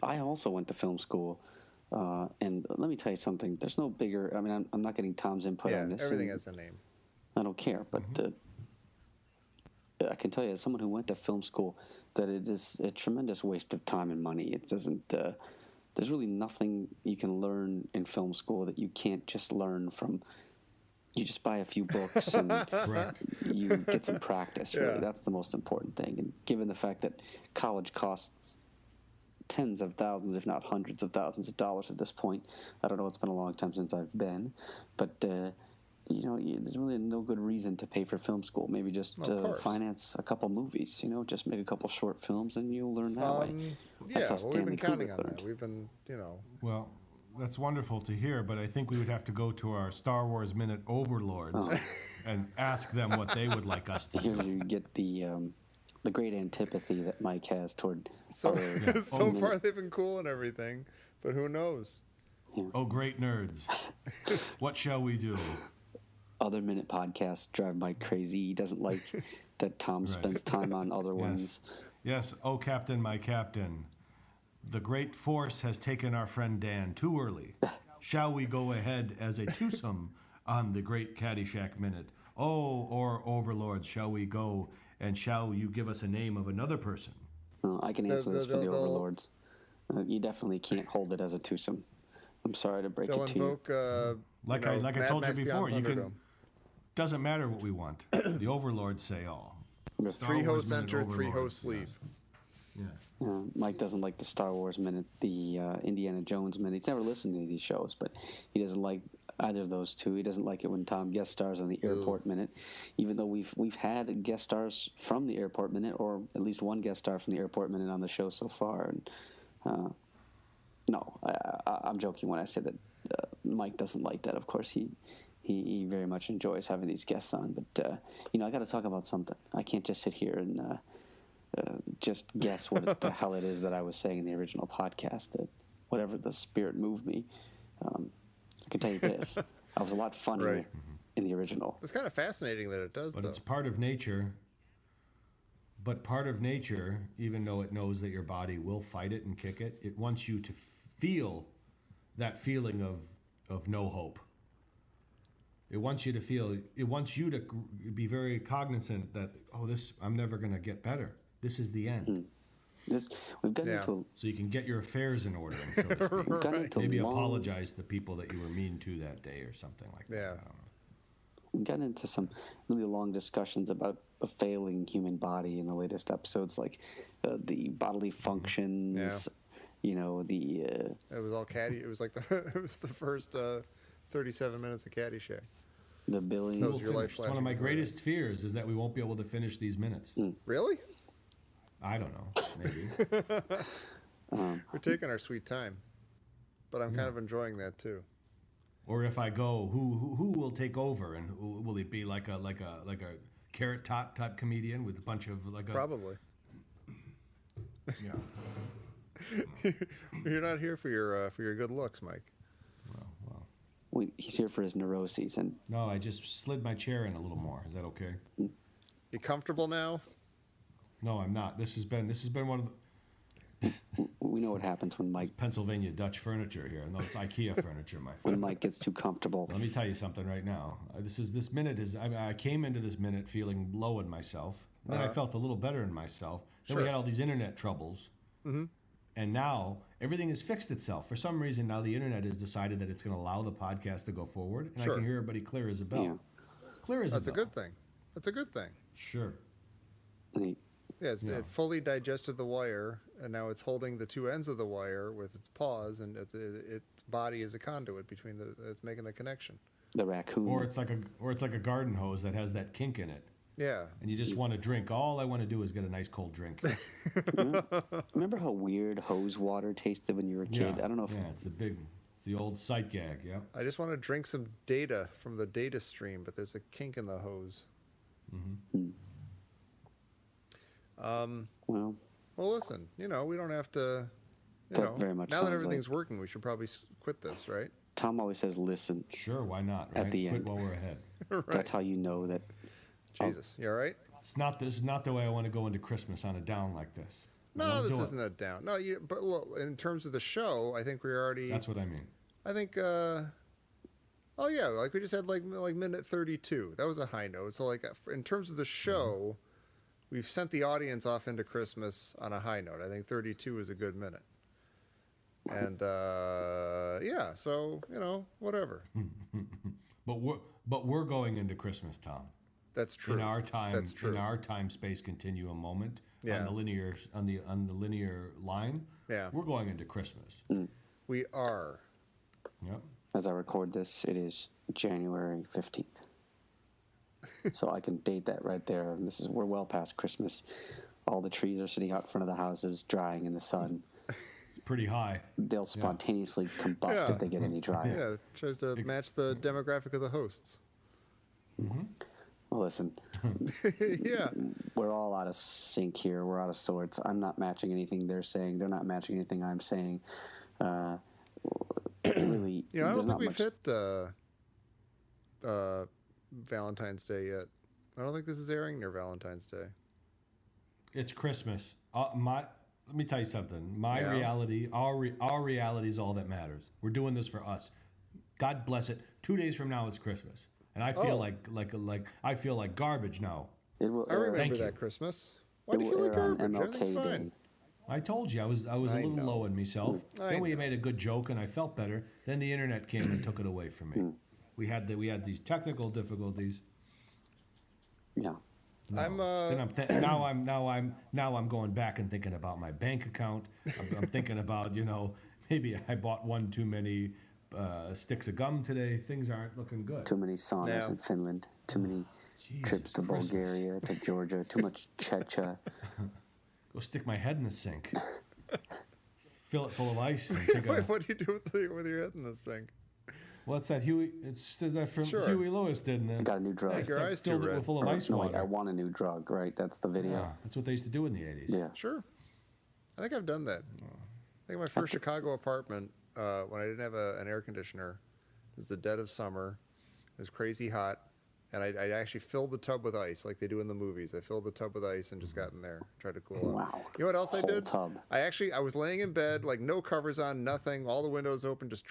I also went to film school. And let me tell you something. There's no bigger... I mean, I'm not getting Tom's input on this. Everything has a name. I don't care, but I can tell you, as someone who went to film school, that it is a tremendous waste of time and money. It doesn't... there's really nothing you can learn in film school that you can't just learn from... You just buy a few books and you get some practice, really. That's the most important thing. And given the fact that college costs tens of thousands, if not hundreds of thousands of dollars at this point. I don't know, it's been a long time since I've been. But, there's really no good reason to pay for film school. Maybe just finance a couple movies, just make a couple short films and you'll learn that way. That's how we've been counting on that. We've been, Well, that's wonderful to hear, but I think we would have to go to our Star Wars Minute overlords and ask them what they would like us to do. Here you get the great antipathy that Mike has toward so far they've been cool and everything, but who knows? Yeah. Oh, great nerds. What shall we do? Other Minute podcasts drive Mike crazy. He doesn't like that Tom spends time on other ones. Yes. Oh, Captain, my Captain. The great force has taken our friend Dan too early. Shall we go ahead as a twosome on the great Caddyshack minute? Oh, or overlords, shall we go, and shall you give us a name of another person? I can answer this for the overlords. You definitely can't hold it as a twosome. I'm sorry to break it to you. Like I told you before, you can. Doesn't matter what we want. The overlords say all. Three hosts enter, three hosts leave. Yeah. Mike doesn't like the Star Wars minute, the Indiana Jones minute. He's never listened to any of these shows, but he doesn't like either of those two. He doesn't like it when Tom guest stars on the airport minute, even though we've had guest stars from the airport minute, or at least one guest star from the airport minute on the show so far. And no, I'm joking when I say that Mike doesn't like that. Of course, he very much enjoys having these guests on. But I got to talk about something. I can't just sit here and just guess what the hell it is that I was saying in the original podcast. That whatever the spirit moved me. I can tell you this: I was a lot funnier in the original. It's kind of fascinating that it does, but though. It's part of nature. But part of nature, even though it knows that your body will fight it and kick it, it wants you to feel that feeling of no hope. It wants you to feel. It wants you to be very cognizant that I'm never going to get better. This is the end. We've gotten into so you can get your affairs in order. So to speak. We've gotten into Maybe apologize to the people that you were mean to that day or something like that. Yeah. I don't know. We got into some really long discussions about a failing human body in the latest episodes, like the bodily functions. It was all caddy. It was like it was the first 37 minutes of Caddyshack. The billing. That was your life flash. One of my greatest fears is that we won't be able to finish these minutes. Really? I don't know. Maybe. We're taking our sweet time, but I'm kind of enjoying that too. Or if I go, who will take over, and will it be like a Carrot Top type comedian with a bunch of Probably. Yeah. You're not here for your good looks, Mike. Well. He's here for his neuroses, and no, I just slid my chair in a little more. Is that okay? You comfortable now? No, I'm not. This has been one of the. We know what happens when Mike. It's Pennsylvania Dutch furniture here. No, it's IKEA furniture, my friend. When Mike gets too comfortable. Let me tell you something right now. This minute is. I came into this minute feeling low in myself. Then I felt a little better in myself. Then we had all these internet troubles. Mm-hmm. And now everything has fixed itself. For some reason, now the internet has decided that it's going to allow the podcast to go forward, and I can hear everybody clear as a bell. Yeah. Clear as a bell. That's a good thing. That's a good thing. Sure. It fully digested the wire, and now it's holding the two ends of the wire with its paws, and its body is a conduit between it's making the connection. The raccoon. Or it's like a garden hose that has that kink in it. Yeah. And you just want to drink. All I want to do is get a nice cold drink. Remember how weird hose water tasted when you were a kid? Yeah. I don't know if it's the old sight gag. Yeah. I just want to drink some data from the data stream, but there's a kink in the hose. Mm-hmm. Well, listen. We don't have to. Very much now that sounds everything's working, we should probably quit this, right? Tom always says, "Listen." Sure, why not? Right? At the Quit end. while we're ahead. Right. That's how you know that. Jesus, you all right? This is not the way I want to go into Christmas on a down like this. No, this isn't a down. No, but look, in terms of the show, I think we're already. That's what I mean. I think. Oh yeah, like we just had like minute 32. That was a high note. So like in terms of the show, we've sent the audience off into Christmas on a high note. I think 32 is a good minute. And so whatever. But we're going into Christmas, Tom. That's true. In our time, That's true. In our time-space continuum moment, Yeah. on the linear line, Yeah. we're going into Christmas. We are. Yep. As I record this, it is January 15th. So I can date that right there. And we're well past Christmas. All the trees are sitting out in front of the houses, drying in the sun. It's pretty high. They'll spontaneously combust if they get any drier. Yeah, it tries to match the demographic of the hosts. Mm-hmm. Well, listen, Yeah. we're all out of sync here. We're out of sorts. I'm not matching anything they're saying. They're not matching anything I'm saying. Really, Yeah, I there's don't think not we've much. hit Valentine's Day yet. I don't think this is airing near Valentine's Day. It's Christmas. let me tell you something. My Yeah. reality, our reality is all that matters. We're doing this for us. God bless it. 2 days from now, it's Christmas, and I feel like I feel like garbage now. It will I air, remember Thank that you. Christmas. Why it do you will feel like air on garbage? Everything's MLK fine. Day. I told you I was a I little know. low in myself. I Then we know. made a good joke, and I felt better. Then the internet came and took it away from me. We had these technical difficulties. Yeah. I'm Then now I'm going back and thinking about my bank account. I'm thinking about maybe I bought one too many sticks of gum today. Things aren't looking good. Too many saunas Yeah. in Finland. Too many trips to Christmas. Bulgaria, to Georgia. Too much Checha. Go stick my head in the sink. Fill it full of ice. And take Wait, a, what do you do with your head in the sink? what's that? It's that from Sure. Huey Lewis, didn't it? I got a new drug. Make your eyes too Filled it red. with full of ice No, wait, water. I want a new drug, right? That's the video. Yeah, that's what they used to do in the 80s. Yeah. Sure. I think I've done that. I think my first Chicago apartment, when I didn't have an air conditioner, it was the dead of summer. It was crazy hot. And I actually filled the tub with ice like they do in the movies. I filled the tub with ice and just got in there, tried to cool off. Wow. You know what else I Whole did? tub. I was laying in bed, like no covers on, nothing, all the windows open, just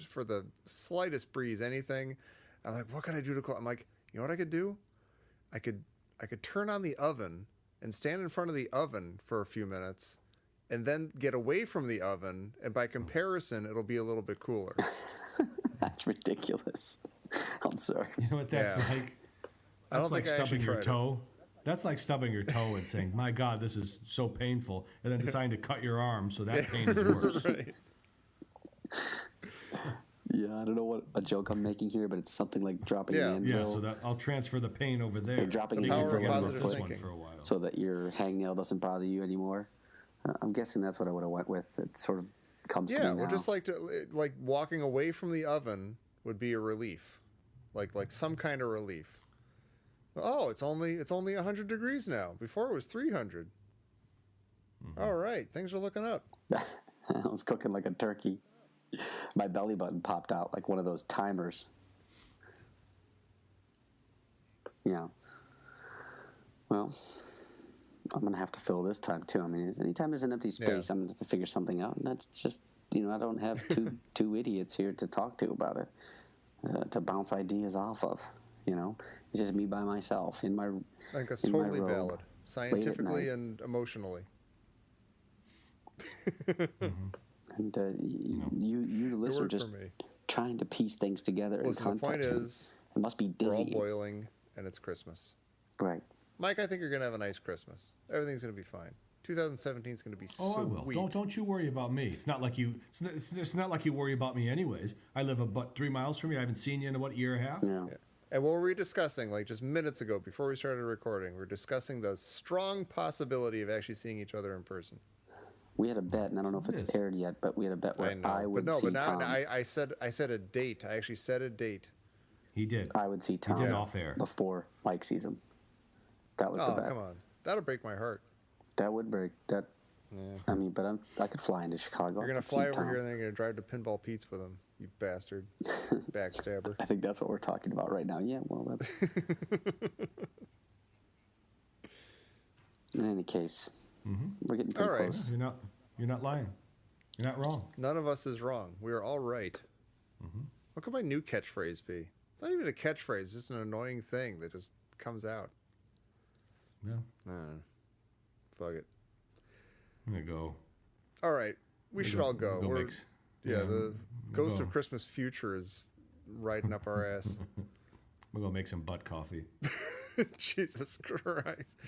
for the slightest breeze, anything. I'm like, what can I do to cool? I'm like, you know what I could do? I could turn on the oven and stand in front of the oven for a few minutes and then get away from the oven. And by comparison, it'll be a little bit cooler. That's ridiculous. I'm sorry. You know what that's Yeah. like? I don't That's like think I actually stubbing your tried it. toe. That's like stubbing your toe and saying, "My God, this is so painful," and then deciding to cut your arm, so that pain is worse. Right. Yeah, I don't know what a joke I'm making here, but it's something like dropping Yeah. an anvil. Yeah, so that I'll transfer the pain over there. You're dropping The an power of anvil on positive your foot thinking. for a while. so that your hangnail doesn't bother you anymore. I'm guessing that's what I would have went with. It sort of comes to Yeah, me now. well, just like walking away from the oven would be a relief, like some kind of relief. Oh, it's only 100 degrees now. Before it was 300. All right, things are looking up. I was cooking like a turkey. My belly button popped out like one of those timers. Yeah. Well, I'm going to have to fill this time too. I mean, anytime there's an empty space, Yeah. I'm going to have to figure something out. And that's just, I don't have two idiots here to talk to about it, to bounce ideas off of. It's just me by myself in my. I think that's in my totally robe, valid, late at scientifically night. and emotionally. And you the listener, worked just for me. trying to piece things together Listen, in the point context. and is, it must be we're all dizzy, boiling, and it's Christmas. right? Mike, I think you're gonna have a nice Christmas. Everything's gonna be fine. 2017 is gonna be Oh, I sweet. will. Don't you worry about me. It's not like you. It's not like you worry about me, anyways. I live about 3 miles from you. I haven't seen you in a year and a half. Yeah. And what were we discussing, like just minutes ago before we started recording? We were discussing the strong possibility of actually seeing each other in person. We had a bet, and I don't know if it's Yes. aired yet, but we had a bet where I know, I would but no, see but now Tom. I said a date. I actually said a date. He did. I would see Tom did off air. before Mike sees him. That was the Oh, bet. come on, that'll break my heart. That would break that. Yeah. I mean, but I could fly into Chicago. You're I gonna could see fly over Tom. here and then you're gonna drive to Pinball Pete's with him, you bastard, backstabber. I think that's what we're talking about right now. Yeah, well, that's. In any case, we're getting pretty All right. close. You're not lying. You're not wrong. None of us is wrong. We are all right. What could my new catchphrase be? It's not even a catchphrase. It's just an annoying thing that just comes out. Yeah. Fuck it. I'm gonna go. All right. We should all go. Go We're, mix. yeah, the We'll Ghost go. of Christmas Future is riding up our ass. We'll go make some butt coffee. Jesus Christ.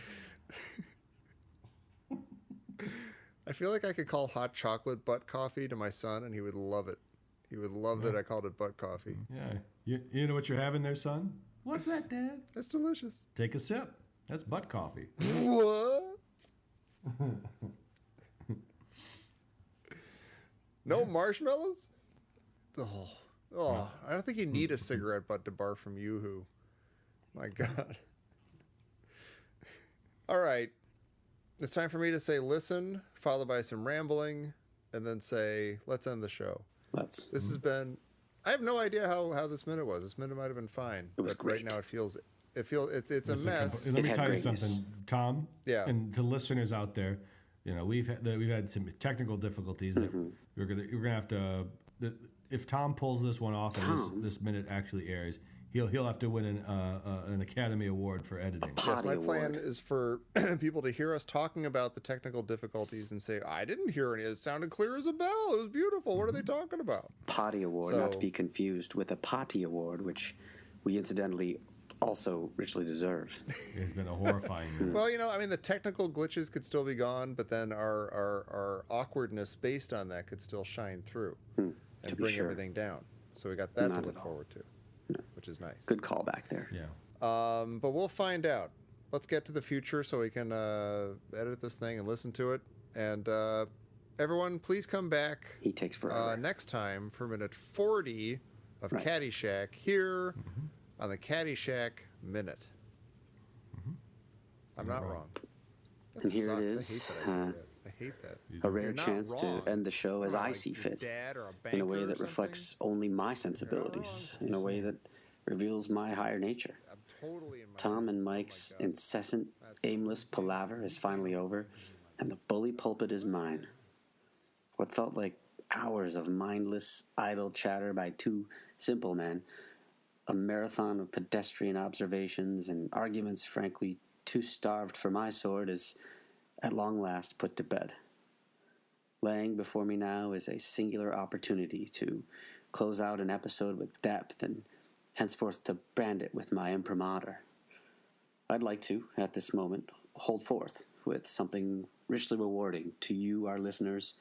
I feel like I could call hot chocolate butt coffee to my son and he would love it. He would love that I called it butt coffee. Yeah. You know what you're having there, son? What's that, Dad? That's delicious. Take a sip. That's butt coffee. What? No marshmallows? Oh, I don't think you need a cigarette butt to barf from Yoo-hoo. My God. All right. It's time for me to say listen, followed by some rambling, and then say, let's end the show. This has been, I have no idea how this minute was. This minute might have been fine. It was but right great. now it's a mess. Let me had tell you greatness. something, Tom. Yeah. And to listeners out there, we've had some technical difficulties that we're gonna have to. If Tom pulls this one off and this minute actually airs, he'll have to win an Academy Award for editing. Yes, my plan is for people to hear us talking about the technical difficulties and say, "I didn't hear any. It sounded clear as a bell. It was beautiful. What are they talking about?" Potty Award, not to be confused with a Potty Award, which we incidentally also richly deserve. It's been a horrifying year. Well, the technical glitches could still be gone, but then our awkwardness based on that could still shine through and bring everything down. So we got that to look forward to, which is nice. Good callback there. Yeah. But we'll find out. Let's get to the future so we can edit this thing and listen to it. And everyone, please come back. He takes forever. Next time for minute 40 of Caddyshack here on the Caddyshack Minute. I'm not wrong. And here it is. I hate that. A rare chance to end the show as I see fit, in a way that reflects only my sensibilities, in a way that reveals my higher nature. Tom and Mike's incessant, aimless palaver is finally over, and the bully pulpit is mine. What felt like hours of mindless, idle chatter by two simple men, a marathon of pedestrian observations and arguments frankly too starved for my sword, is at long last put to bed. Laying before me now is a singular opportunity to close out an episode with depth and henceforth to brand it with my imprimatur. I'd like to, at this moment, hold forth with something richly rewarding to you, our listeners,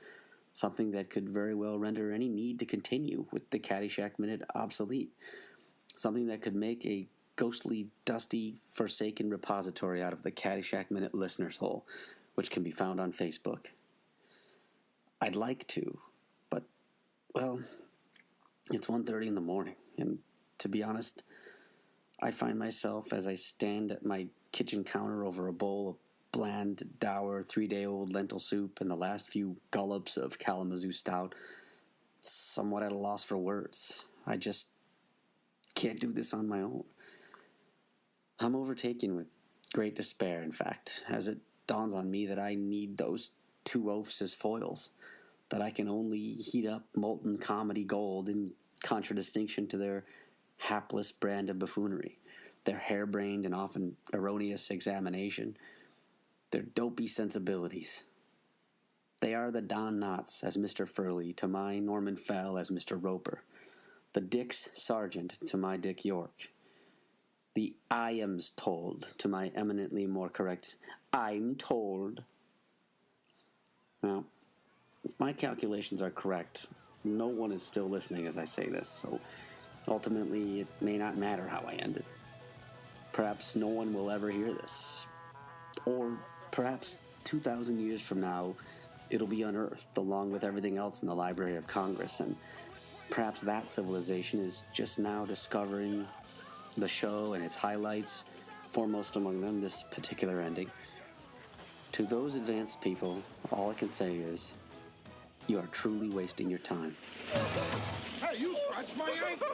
something that could very well render any need to continue with the Caddyshack Minute obsolete, something that could make a ghostly, dusty, forsaken repository out of the Caddyshack Minute listeners' hole, which can be found on Facebook. I'd like to, but, well, it's 1:30 in the morning, and to be honest, I find myself as I stand at my kitchen counter over a bowl of bland, dour, 3-day-old lentil soup and the last few gullops of Kalamazoo stout, somewhat at a loss for words. I just can't do this on my own. I'm overtaken with great despair, in fact, as it dawns on me that I need those two oafs as foils, that I can only heat up molten comedy gold in contradistinction to their hapless brand of buffoonery, their harebrained and often erroneous examination, their dopey sensibilities. They are the Don Knotts as Mr. Furley to my Norman Fell as Mr. Roper, the Dick's Sergeant to my Dick York, the I am's told to my eminently more correct I'm told. Now, if my calculations are correct, no one is still listening as I say this, so ultimately it may not matter how I ended. Perhaps no one will ever hear this. Or perhaps 2,000 years from now, it'll be unearthed along with everything else in the Library of Congress, and perhaps that civilization is just now discovering the show and its highlights, foremost among them this particular ending. To those advanced people, all I can say is, you are truly wasting your time. Hey, you scratched my ankle!